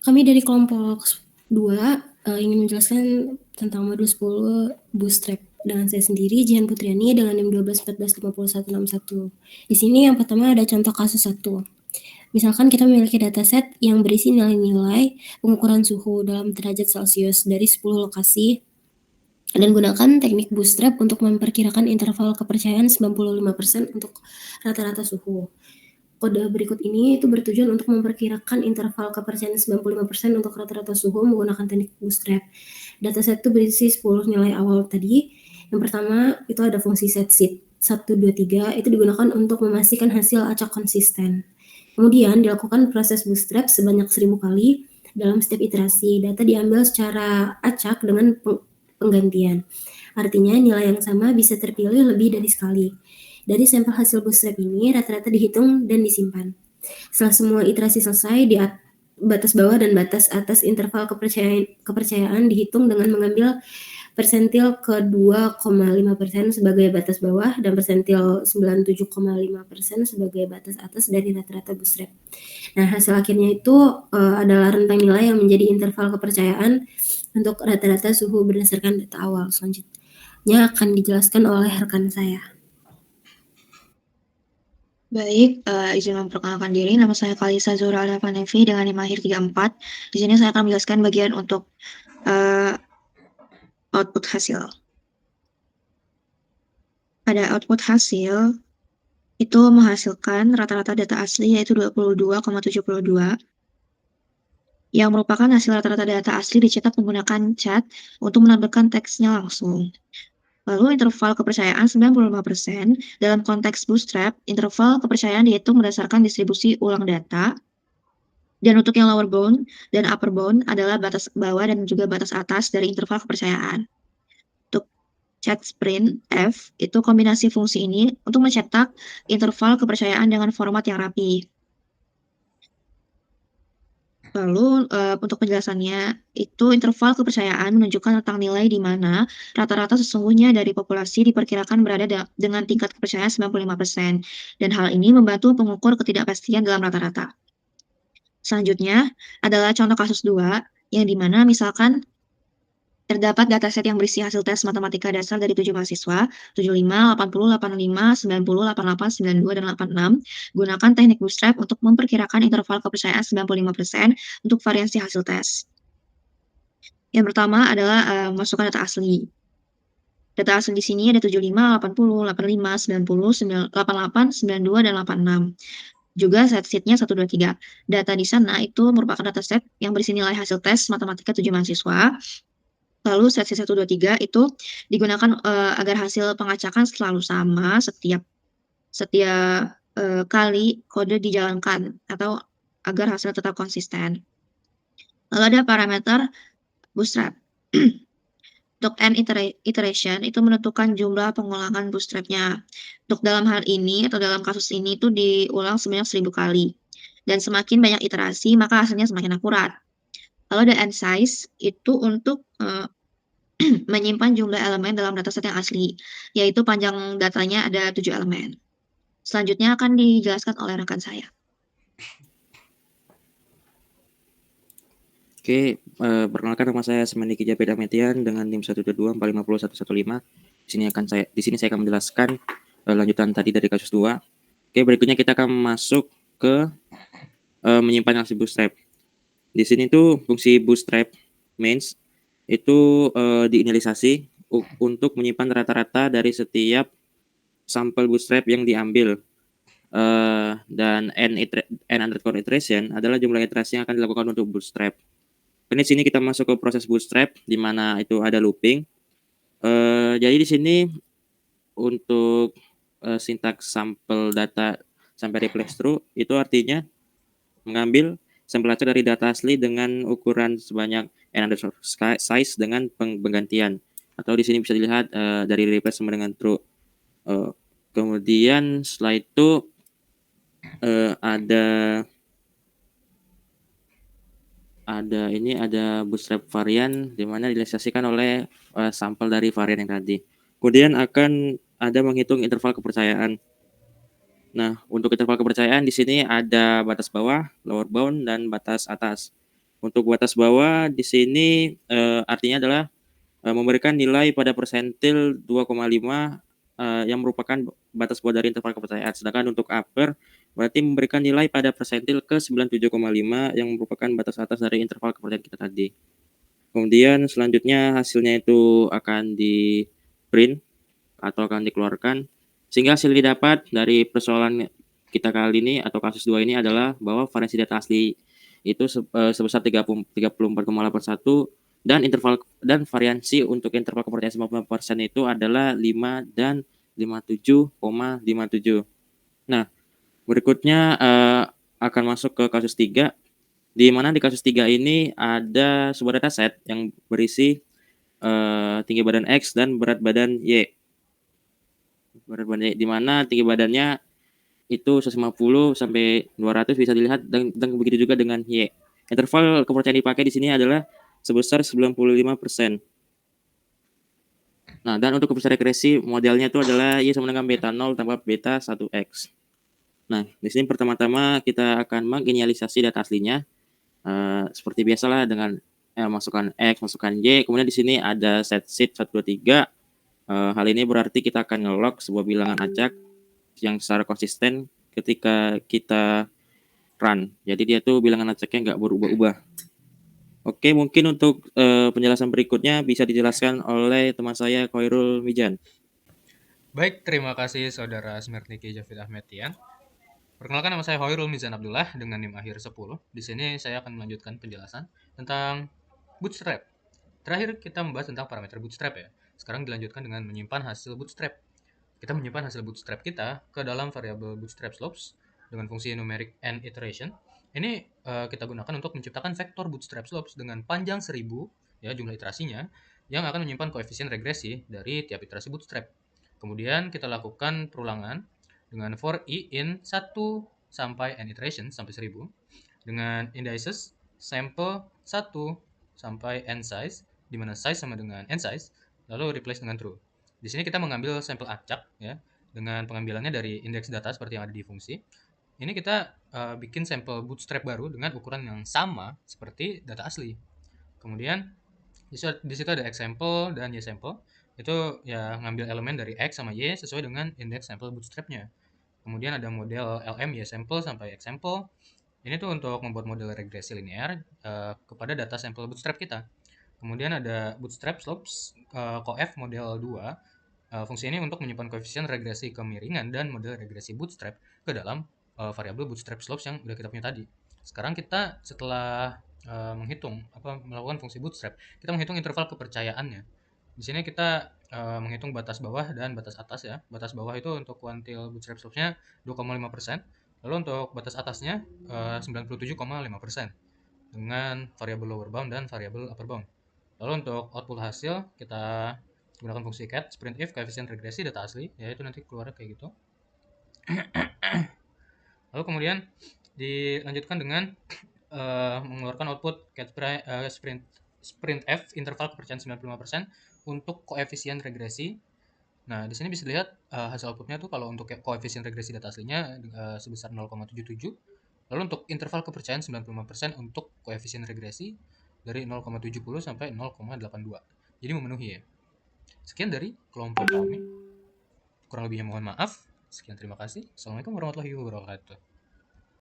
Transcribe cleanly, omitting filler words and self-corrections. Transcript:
Kami dari kelompok 2 ingin menjelaskan tentang modul 10 Bootstrap dengan saya sendiri, Jihan Putriani, dengan NIM 12 14 51 61. Di sini yang pertama ada contoh kasus 1. Misalkan kita memiliki dataset yang berisi nilai-nilai pengukuran suhu dalam derajat Celcius dari 10 lokasi dan gunakan teknik Bootstrap untuk memperkirakan interval kepercayaan 95% untuk rata-rata suhu. Kode berikut ini itu bertujuan untuk memperkirakan interval kepercayaan 95% untuk rata-rata suhu menggunakan teknik Bootstrap. Dataset itu berisi 10 nilai awal tadi. Yang pertama itu ada fungsi setSheet 1, 2, 3 itu digunakan untuk memastikan hasil acak konsisten. Kemudian dilakukan proses Bootstrap sebanyak 1000 kali dalam setiap iterasi. Data diambil secara acak dengan penggantian. Artinya nilai yang sama bisa terpilih lebih dari sekali. Dari sampel hasil Bootstrap ini rata-rata dihitung dan disimpan. Setelah semua iterasi selesai, di batas bawah dan batas atas interval kepercayaan dihitung dengan mengambil persentil ke 2,5% sebagai batas bawah dan persentil 97,5% sebagai batas atas dari rata-rata Bootstrap. Nah, hasil akhirnya itu adalah rentang nilai yang menjadi interval kepercayaan untuk rata-rata suhu berdasarkan data awal. Selanjutnya akan dijelaskan oleh rekan saya. Baik, izin memperkenalkan diri. Nama saya Kalisa Zura Alvanevi dengan NIM akhir 34. Di sini saya akan menjelaskan bagian untuk output hasil. Pada output hasil, itu menghasilkan rata-rata data asli yaitu 22,72 yang merupakan hasil rata-rata data asli dicetak menggunakan cat untuk menampilkan teksnya langsung. Lalu interval kepercayaan 95%. Dalam konteks Bootstrap, interval kepercayaan dihitung berdasarkan distribusi ulang data. Dan untuk yang lower bound dan upper bound adalah batas bawah dan juga batas atas dari interval kepercayaan. Untuk cat sprint F, itu kombinasi fungsi ini untuk mencetak interval kepercayaan dengan format yang rapi. Lalu untuk penjelasannya, itu interval kepercayaan menunjukkan tentang nilai di mana rata-rata sesungguhnya dari populasi diperkirakan berada dengan tingkat kepercayaan 95%. Dan hal ini membantu pengukur ketidakpastian dalam rata-rata. Selanjutnya adalah contoh kasus 2, yang di mana misalkan terdapat dataset yang berisi hasil tes matematika dasar dari 7 mahasiswa, 75, 80, 85, 90, 88, 92, dan 86. Gunakan teknik Bootstrap untuk memperkirakan interval kepercayaan 95% untuk variasi hasil tes. Yang pertama adalah masukkan data asli. Data asli di sini ada 75, 80, 85, 90, 88, 92, dan 86. Juga setSheet-nya 1, 2, 3. Data di sana itu merupakan dataset yang berisi nilai hasil tes matematika 7 mahasiswa. Lalu setSheet 1, 2, 3 itu digunakan agar hasil pengacakan selalu sama setiap kali kode dijalankan atau agar hasilnya tetap konsisten. Lalu ada parameter Bootstrap. Untuk n iteration itu menentukan jumlah pengulangan Bootstrap-nya. Untuk dalam hal ini atau dalam kasus ini itu diulang sebanyak 1000 kali. Dan semakin banyak iterasi, maka hasilnya semakin akurat. Lalu ada n size, itu untuk menyimpan jumlah elemen dalam dataset yang asli, yaitu panjang datanya ada 7 elemen. Selanjutnya akan dijelaskan oleh rekan saya. Oke, perkenalkan nama saya Semandiki Japet Ametian dengan NIM 122450115. Di sini saya akan menjelaskan lanjutan tadi dari kasus 2. Oke, berikutnya kita akan masuk ke menyimpan hasil Bootstrap. Di sini tuh fungsi Bootstrap mains itu diinisialisasi untuk menyimpan rata-rata dari setiap sampel Bootstrap yang diambil. Dan n underscore iteration adalah jumlah iterasi yang akan dilakukan untuk Bootstrap. Di sini kita masuk ke proses Bootstrap di mana itu ada looping. Jadi di sini untuk sintaks sampel data sampai reflex true itu artinya mengambil sampel data dari data asli dengan ukuran sebanyak n underscore size dengan penggantian, atau di sini bisa dilihat dari replace sama dengan true. Kemudian setelah itu ada Bootstrap varian di mana direalisasikan oleh sampel dari varian yang tadi. Kemudian akan ada menghitung interval kepercayaan. Nah, untuk interval kepercayaan di sini ada batas bawah, lower bound, dan batas atas. Untuk batas bawah di sini artinya adalah memberikan nilai pada persentil 2,5 yang merupakan batas bawah dari interval kepercayaan. Sedangkan untuk upper berarti memberikan nilai pada persentil ke 97,5 yang merupakan batas atas dari interval kepercayaan kita tadi. Kemudian selanjutnya hasilnya itu akan di print atau akan dikeluarkan, sehingga hasil yang didapat dari persoalan kita kali ini atau kasus 2 ini adalah bahwa variasi data asli itu sebesar 34,81 dan interval dan variansi untuk interval kepercayaan 95% itu adalah 5 dan 57,57. Nah, berikutnya akan masuk ke kasus 3, di mana di kasus 3 ini ada sebuah dataset yang berisi tinggi badan X dan berat badan Y. Berat badan Y, di mana tinggi badannya itu 150 sampai 200 bisa dilihat dan begitu juga dengan Y. Interval kepercayaan dipakai di sini adalah sebesar 95%. Nah, dan untuk kepercayaan regresi modelnya itu adalah Y sama dengan beta 0 tambah beta 1X. Nah, di sini pertama-tama kita akan menginisialisasi data aslinya seperti biasalah dengan masukkan X, masukkan Y. Kemudian di sini ada set sheet 123. Hal ini berarti kita akan nge-log sebuah bilangan acak yang secara konsisten ketika kita run. Jadi dia tuh bilangan acaknya nggak berubah-ubah. Oke, mungkin untuk penjelasan berikutnya bisa dijelaskan oleh teman saya Khairul Mijan. Baik, terima kasih Saudara Smerniki Javid Ahmetian. Perkenalkan, nama saya Khairul Mizan Abdullah dengan NIM akhir 10. Di sini saya akan melanjutkan penjelasan tentang bootstrap. Terakhir kita membahas tentang parameter bootstrap ya. Sekarang dilanjutkan dengan menyimpan hasil bootstrap. Kita menyimpan hasil bootstrap kita ke dalam variabel bootstrap slopes dengan fungsi numeric and iteration. Ini kita gunakan untuk menciptakan vektor bootstrap slopes dengan panjang 1000 ya jumlah iterasinya yang akan menyimpan koefisien regresi dari tiap iterasi bootstrap. Kemudian kita lakukan perulangan dengan for i in 1 sampai n iteration sampai 1000 dengan indices sample 1 sampai n size, di mana size sama dengan n size, lalu replace dengan true. Di sini kita mengambil sampel acak ya dengan pengambilannya dari indeks data seperti yang ada di fungsi. Ini kita bikin sampel bootstrap baru dengan ukuran yang sama seperti data asli. Kemudian di situ ada x sample dan y sample. Itu ya ngambil elemen dari x sama y sesuai dengan indeks sampel bootstrapnya. Kemudian ada model LM y sample sampai x sample. Ini tuh untuk membuat model regresi linear kepada data sampel bootstrap kita. Kemudian ada bootstrap slopes coef model 2. Fungsi ini untuk menyimpan koefisien regresi kemiringan dan model regresi bootstrap ke dalam variabel bootstrap slopes yang udah kita punya tadi. Sekarang kita setelah melakukan fungsi bootstrap, kita menghitung interval kepercayaannya. Di sini kita menghitung batas bawah dan batas atas ya. Batas bawah itu untuk kuantil bootstrap slopes-nya 2,5%. Lalu untuk batas atasnya 97,5% dengan variabel lower bound dan variabel upper bound. Lalu untuk output hasil kita gunakan fungsi cat sprintf koefisien regresi data asli, yaitu nanti keluar kayak gitu. Lalu kemudian dilanjutkan dengan mengeluarkan output cat sprintf interval kepercayaan 95% untuk koefisien regresi. Nah, di sini bisa dilihat hasil outputnya tuh kalau untuk koefisien regresi data aslinya sebesar 0,77. Lalu untuk interval kepercayaan 95% untuk koefisien regresi dari 0,70 sampai 0,82. Jadi memenuhi ya. Sekian dari kelompok kami. Kurang lebihnya mohon maaf. Sekian, terima kasih. Assalamualaikum warahmatullahi wabarakatuh.